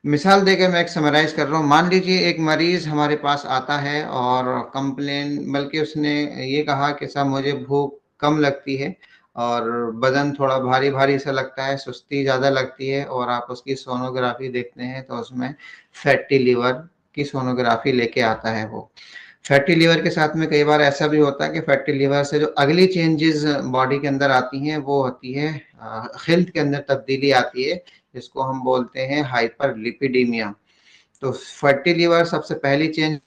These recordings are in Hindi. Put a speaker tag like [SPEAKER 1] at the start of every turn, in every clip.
[SPEAKER 1] मिसाल देकर मैं एक समराइज कर रहा हूँ। मान लीजिए एक मरीज हमारे पास आता है और कंप्लेन, बल्कि उसने ये कहा कि साहब मुझे भूख कम लगती है और बदन थोड़ा भारी भारी सा लगता है, सुस्ती ज़्यादा लगती है, और आप उसकी सोनोग्राफी देखते हैं तो उसमें फैटी लीवर की सोनोग्राफी लेके आता है वो। फैटी लीवर के साथ में कई बार ऐसा भी होता है कि फैटी लीवर से जो अगली चेंजेस बॉडी के अंदर आती हैं वो होती है हेल्थ के अंदर तब्दीली आती है, जिसको हम बोलते हैं हाइपरलिपिडीमिया। तो फैटी लीवर सबसे पहली चेंज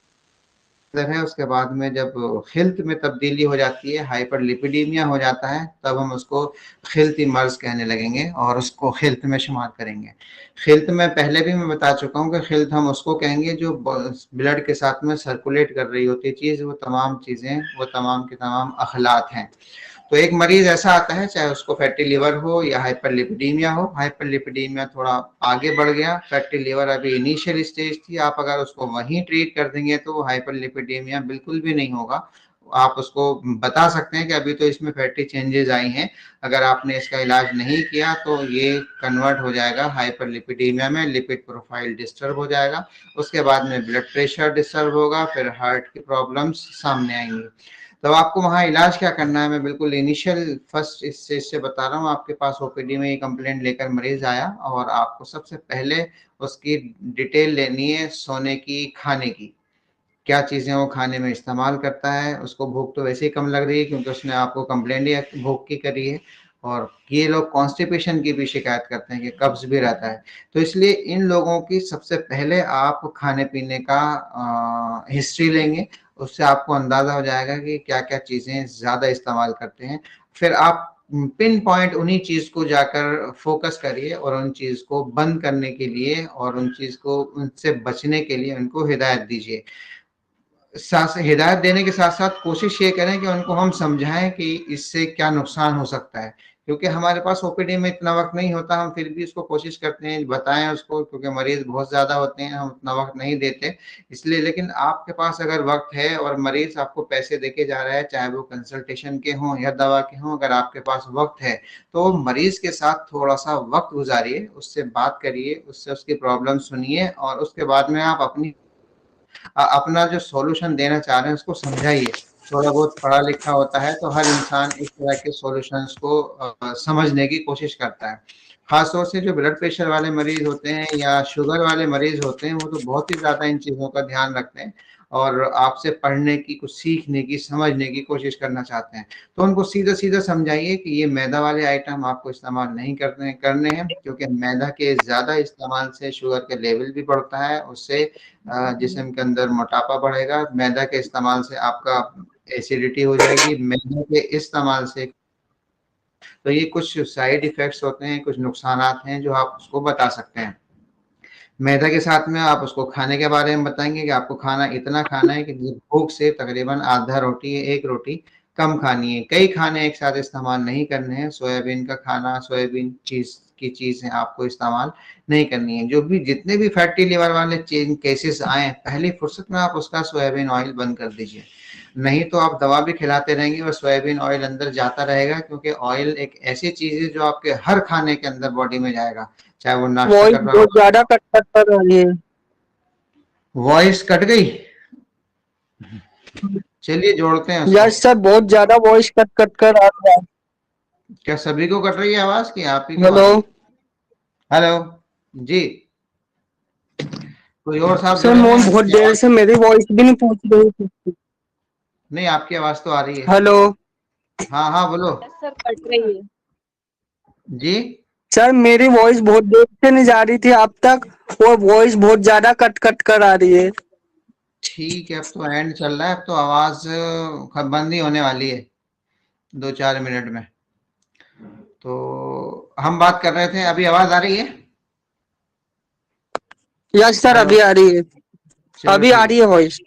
[SPEAKER 1] है, उसके बाद में जब हेल्थ में तब्दीली हो जाती है, हाइपरलिपिडीमिया हो जाता है, तब हम उसको हेल्थी मर्ज कहने लगेंगे और उसको हेल्थ में शुमार करेंगे। हेल्थ में पहले भी मैं बता चुका हूँ कि हेल्थ हम उसको कहेंगे जो ब्लड के साथ में सर्कुलेट कर रही होती है चीज़, वो तमाम चीज़ें, वो तमाम के तमाम अखलात हैं। तो एक मरीज ऐसा आता है, चाहे उसको फैटी लिवर हो या हाइपरलिपिडीमिया हो, हाइपरलिपिडीमिया थोड़ा आगे बढ़ गया, फैटी लिवर अभी इनिशियल स्टेज थी, आप अगर उसको वहीं ट्रीट कर देंगे तो हाइपरलिपिडीमिया बिल्कुल भी नहीं होगा। आप उसको बता सकते हैं कि अभी तो इसमें फैटी चेंजेस आई हैं, अगर आपने इसका इलाज नहीं किया तो ये कन्वर्ट हो जाएगा हाइपरलिपिडीमिया में, लिपिड प्रोफाइल डिस्टर्ब हो जाएगा, उसके बाद में ब्लड प्रेशर डिस्टर्ब होगा, फिर हार्ट की प्रॉब्लम्स सामने आएंगी। तो आपको वहाँ इलाज क्या करना है, मैं बिल्कुल इनिशियल फर्स्ट स्टेज से बता रहा हूँ। आपके पास ओपीडी में ये कंप्लेंट लेकर मरीज आया और आपको सबसे पहले उसकी डिटेल लेनी है, सोने की, खाने की, क्या चीज़ें वो खाने में इस्तेमाल करता है। उसको भूख तो वैसे ही कम लग रही है क्योंकि उसने आपको कंप्लेंट ही भूख की करी है, और ये लोग कॉन्स्टिपेशन की भी शिकायत करते हैं कि कब्ज भी रहता है। तो इसलिए इन लोगों की सबसे पहले आप खाने पीने का हिस्ट्री लेंगे, उससे आपको अंदाज़ा हो जाएगा कि क्या क्या चीज़ें ज़्यादा इस्तेमाल करते हैं। फिर आप पिन पॉइंट उन्हीं चीज़ को जाकर फोकस करिए और उन चीज़ को बंद करने के लिए और उन चीज़ को, उनसे बचने के लिए उनको हिदायत दीजिए। साथ हिदायत देने के साथ साथ कोशिश ये करें कि उनको हम समझाएं कि इससे क्या नुकसान हो सकता है, क्योंकि हमारे पास ओपीडी में इतना वक्त नहीं होता, हम फिर भी उसको कोशिश करते हैं बताएं उसको, क्योंकि मरीज बहुत ज़्यादा होते हैं, हम उतना वक्त नहीं देते इसलिए। लेकिन आपके पास अगर वक्त है और मरीज आपको पैसे देके जा रहा है, चाहे वो कंसल्टेशन के हों या दवा के हों, अगर आपके पास वक्त है तो मरीज के साथ थोड़ा सा वक्त गुजारिए, उससे बात करिए, उससे उसकी प्रॉब्लम सुनिए और उसके बाद में आप अपना जो सॉल्यूशन देना चाह रहे हैं उसको समझाइए। थोड़ा बहुत पढ़ा लिखा होता है तो हर इंसान इस तरह के सॉल्यूशंस को समझने की कोशिश करता है। खासतौर से जो ब्लड प्रेशर वाले मरीज होते हैं या शुगर वाले मरीज होते हैं, वो तो बहुत ही ज़्यादा इन चीज़ों का ध्यान रखते हैं और आपसे पढ़ने की, कुछ सीखने की, समझने की कोशिश करना चाहते हैं। तो उनको सीधा सीधा समझाइए कि ये मैदा वाले आइटम आपको इस्तेमाल नहीं करने हैं, क्योंकि मैदा के ज़्यादा इस्तेमाल से शुगर का लेवल भी बढ़ता है, उससे जिस्म के अंदर मोटापा बढ़ेगा। मैदा के इस्तेमाल से आपका एसिडिटी हो जाएगी, मैदे के इस्तेमाल से। तो ये कुछ साइड इफ़ेक्ट्स होते हैं, कुछ नुकसानात हैं जो आप उसको बता सकते हैं। मैदा के साथ में आप उसको खाने के बारे में बताएँगे कि आपको खाना इतना खाना है कि भूख से तकरीबन आधा रोटी या 1 रोटी कम खानी है। कई खाने एक साथ इस्तेमाल नहीं करने हैं। सोयाबीन का खाना, सोयाबीन चीज़ की चीज़ें आपको इस्तेमाल नहीं करनी है। जो भी जितने भी फैटी लिवर वाले केसेस आएँ, पहली फुर्सत में आप उसका सोयाबीन ऑयल बंद कर दीजिए। नहीं तो आप दवा भी खिलाते रहेंगे और सोयाबीन ऑयल अंदर जाता रहेगा, क्योंकि ऑयल एक ऐसी चीज़ है जो आपके हर खाने के अंदर बॉडी में जाएगा, चाहे वो नाश्ता
[SPEAKER 2] वॉइस
[SPEAKER 1] कर रहा हो।
[SPEAKER 2] बहुत ज्यादा कट कट कर रही है।
[SPEAKER 1] वॉइस कट गई। चलिए जोड़ते हैं उसको।
[SPEAKER 2] यस सर, बहुत ज्यादा वॉइस कट कट कर आ रहा है।
[SPEAKER 1] क्या सभी को कट रही है आवाज की आप ही को आ
[SPEAKER 2] हेलो
[SPEAKER 1] रही है? हेलो जी, कोई और साहब
[SPEAKER 2] सर,
[SPEAKER 1] जुड़े
[SPEAKER 2] मैं
[SPEAKER 1] हैं
[SPEAKER 2] बहुत
[SPEAKER 1] आपकी
[SPEAKER 2] देर
[SPEAKER 1] आवाज?
[SPEAKER 2] से मेरी वॉइस भी नहीं पहुंच रही थी।
[SPEAKER 1] नहीं, आपकी आवाज तो आ रही है।
[SPEAKER 2] हेलो
[SPEAKER 1] हाँ हाँ बोलो।
[SPEAKER 3] यस सर, कट रही है।
[SPEAKER 1] जी,
[SPEAKER 2] सर, मेरी वॉइस बहुत देर से नहीं जा रही थी अब तक, और वॉइस बहुत ज्यादा कट कट कर आ रही है।
[SPEAKER 1] ठीक है, अब तो एंड चल रहा है, अब तो आवाज बंद ही होने वाली है 2-4 मिनट में। तो हम बात कर रहे थे, अभी आवाज आ रही है?
[SPEAKER 2] यस सर,
[SPEAKER 1] हेलो,
[SPEAKER 2] अभी आ रही है।
[SPEAKER 1] चलो
[SPEAKER 2] अभी आ
[SPEAKER 1] ठीक
[SPEAKER 2] रही
[SPEAKER 1] है।
[SPEAKER 2] है वॉइस।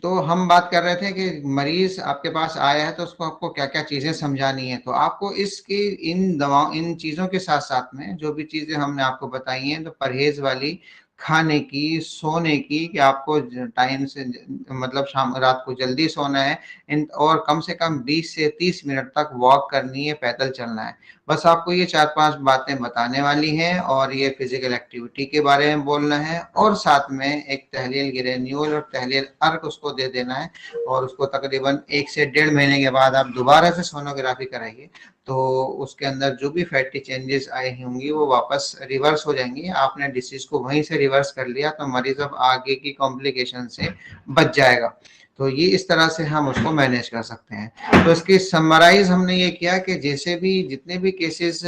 [SPEAKER 1] तो हम बात कर रहे थे कि मरीज आपके पास आया है तो उसको आपको क्या क्या चीजें समझानी है। तो आपको इसकी, इन दवाओं, इन चीजों के साथ साथ में जो भी चीजें हमने आपको बताई हैं, तो परहेज वाली खाने की, सोने की, कि आपको टाइम से मतलब शाम रात को जल्दी सोना है और कम से कम 20 से 30 मिनट तक वॉक करनी है, पैदल चलना है। बस आपको ये 4-5 बातें बताने वाली हैं और ये फिजिकल एक्टिविटी के बारे में बोलना है और साथ में एक तहलील ग्रेन्यूल और तहलील अर्क उसको दे देना है और उसको तकरीबन 1 से 1.5 महीने के बाद आप दोबारा से सोनोग्राफी कराइए, तो उसके अंदर जो भी फैटी चेंजेस आई होंगी वो वापस रिवर्स हो जाएंगी। आपने डिसीज को वहीं से रिवर्स कर लिया तो मरीज अब आगे की कॉम्प्लिकेशन से बच जाएगा। तो ये इस तरह से हम उसको मैनेज कर सकते हैं। तो इसकी समराइज हमने ये किया कि जैसे भी जितने भी केसेस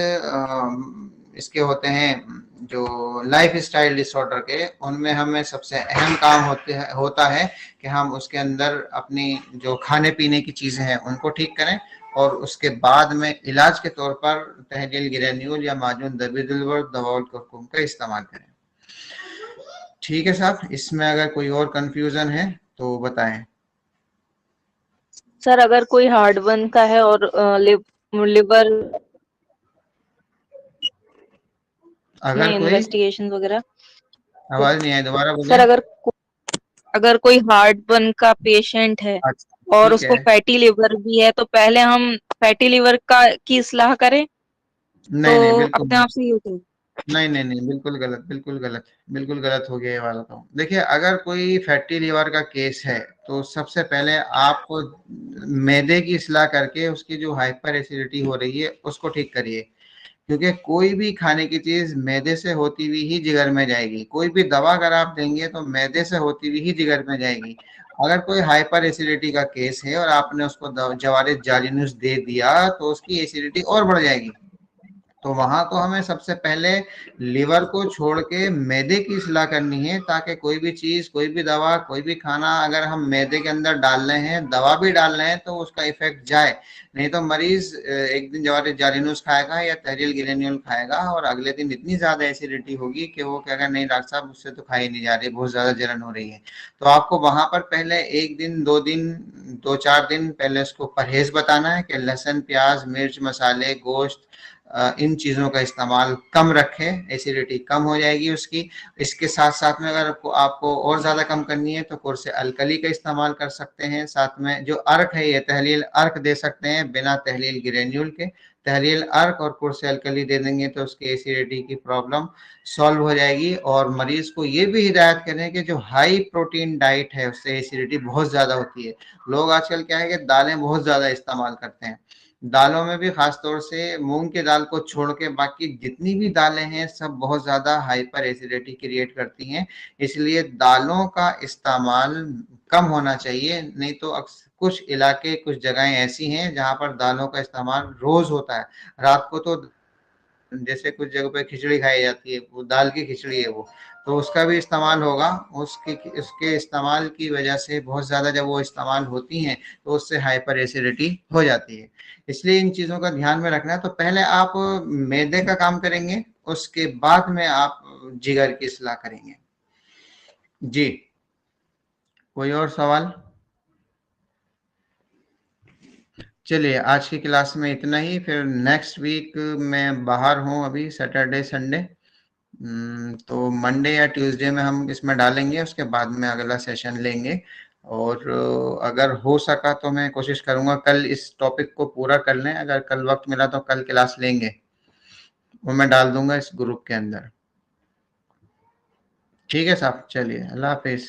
[SPEAKER 1] इसके होते हैं जो लाइफ स्टाइल डिसऑर्डर के, उनमें हमें सबसे अहम काम होता है कि हम उसके अंदर अपनी जो खाने पीने की चीजें हैं उनको ठीक करें और उसके बाद में इलाज के तौर पर तहलील ग्रेन्यूल या माजून दबिदुल दवाउल कुरकुम का इस्तेमाल करें। ठीक है साहब, इसमें अगर कोई और कंफ्यूजन है तो बताएं।
[SPEAKER 3] सर अगर कोई हार्टबर्न का है और लिवर में
[SPEAKER 1] अगर कोई
[SPEAKER 3] इन्वेस्टिगेशन वगैरह, तो
[SPEAKER 1] आवाज नहीं आई, दोबारा बोले।
[SPEAKER 3] सर अगर कोई हार्टबर्न का पेशेंट है
[SPEAKER 1] अच्छा
[SPEAKER 3] और
[SPEAKER 1] ठीक
[SPEAKER 3] उसको
[SPEAKER 1] है।
[SPEAKER 3] फैटी लिवर भी है, तो पहले हम फैटी लिवर का की सलाह करें तो
[SPEAKER 1] नहीं नहीं बिल्कुल
[SPEAKER 3] अपने
[SPEAKER 1] नहीं।
[SPEAKER 3] आप से ही होता है।
[SPEAKER 1] नहीं नहीं नहीं, बिल्कुल गलत, बिल्कुल गलत, बिल्कुल गलत हो गया ये वाला। तो देखिए, अगर कोई फैटी लीवर का केस है तो सबसे पहले आपको मैदे की इस्लाह करके उसकी जो हाइपर एसिडिटी हो रही है उसको ठीक करिए, क्योंकि कोई भी खाने की चीज मैदे से होती हुई ही जिगर में जाएगी। कोई भी दवा अगर आप देंगे तो मैदे से होती हुई ही जिगर में जाएगी। अगर कोई हाइपर एसिडिटी का केस है और आपने उसको जवारिस जालिनूस दे दिया तो उसकी एसिडिटी और बढ़ जाएगी। तो वहां तो हमें सबसे पहले लिवर को छोड़ के मैदे की इस्लाह करनी है, ताकि कोई भी चीज, कोई भी दवा, कोई भी खाना अगर हम मैदे के अंदर डाल रहे हैं, दवा भी डाल रहे हैं, तो उसका इफेक्ट जाए। नहीं तो मरीज एक दिन जवारिस जालिनूस खाएगा या तहरील ग्रेन्यूल खाएगा और अगले दिन इतनी ज्यादा एसिडिटी होगी कि वो कहेगा नहीं डॉक्टर साहब उससे तो खाई नहीं जा रही, बहुत ज्यादा जलन हो रही है। तो आपको वहां पर पहले 1 दिन 2 दिन 2-4 दिन पहले उसको परहेज बताना है कि लहसुन, प्याज, मिर्च, मसाले, गोश्त, इन चीज़ों का इस्तेमाल कम रखें, एसिडिटी कम हो जाएगी उसकी। इसके साथ साथ में अगर आपको और ज़्यादा कम करनी है तो कुर्स अल्कली का इस्तेमाल कर सकते हैं। साथ में जो अर्क है, ये तहलील अर्क दे सकते हैं बिना तहलील ग्रेन्यूल के। तहलील अर्क और कुर्स अल्कली दे देंगे तो उसकी एसिडिटी की प्रॉब्लम सॉल्व हो जाएगी। और मरीज को ये भी हिदायत करें कि जो हाई प्रोटीन डाइट है उससे एसिडिटी बहुत ज़्यादा होती है। लोग आजकल क्या है कि दालें बहुत ज़्यादा इस्तेमाल करते हैं, दालों में भी खास तौर से मूंग की दाल को छोड़ के बाकी जितनी भी दालें हैं सब बहुत ज़्यादा हाइपर एसिडिटी क्रिएट करती हैं। इसलिए दालों का इस्तेमाल कम होना चाहिए। नहीं तो कुछ इलाके, कुछ जगहें ऐसी हैं जहां पर दालों का इस्तेमाल रोज होता है। रात को तो जैसे कुछ जगह पे खिचड़ी खाई जाती है, वो दाल की खिचड़ी है वो, तो उसका भी इस्तेमाल होगा। उसके उसके इस्तेमाल की वजह से बहुत ज़्यादा जब वो इस्तेमाल होती हैं तो उससे हाइपर एसिडिटी हो जाती है। इसलिए इन चीज़ों का ध्यान में रखना है। तो पहले आप मैदे का काम करेंगे, उसके बाद में आप जिगर की सलाह करेंगे। जी, कोई और सवाल? चलिए, आज की क्लास में इतना ही। फिर नेक्स्ट वीक मैं बाहर हूँ अभी, सैटरडे संडे। तो मंडे या ट्यूसडे में हम इसमें डालेंगे, उसके बाद में अगला सेशन लेंगे। और अगर हो सका तो मैं कोशिश करूंगा कल इस टॉपिक को पूरा कर लें। अगर कल वक्त मिला तो कल क्लास लेंगे, वो मैं डाल दूंगा इस ग्रुप के अंदर। ठीक है साहब, चलिए, अल्लाह हाफिज।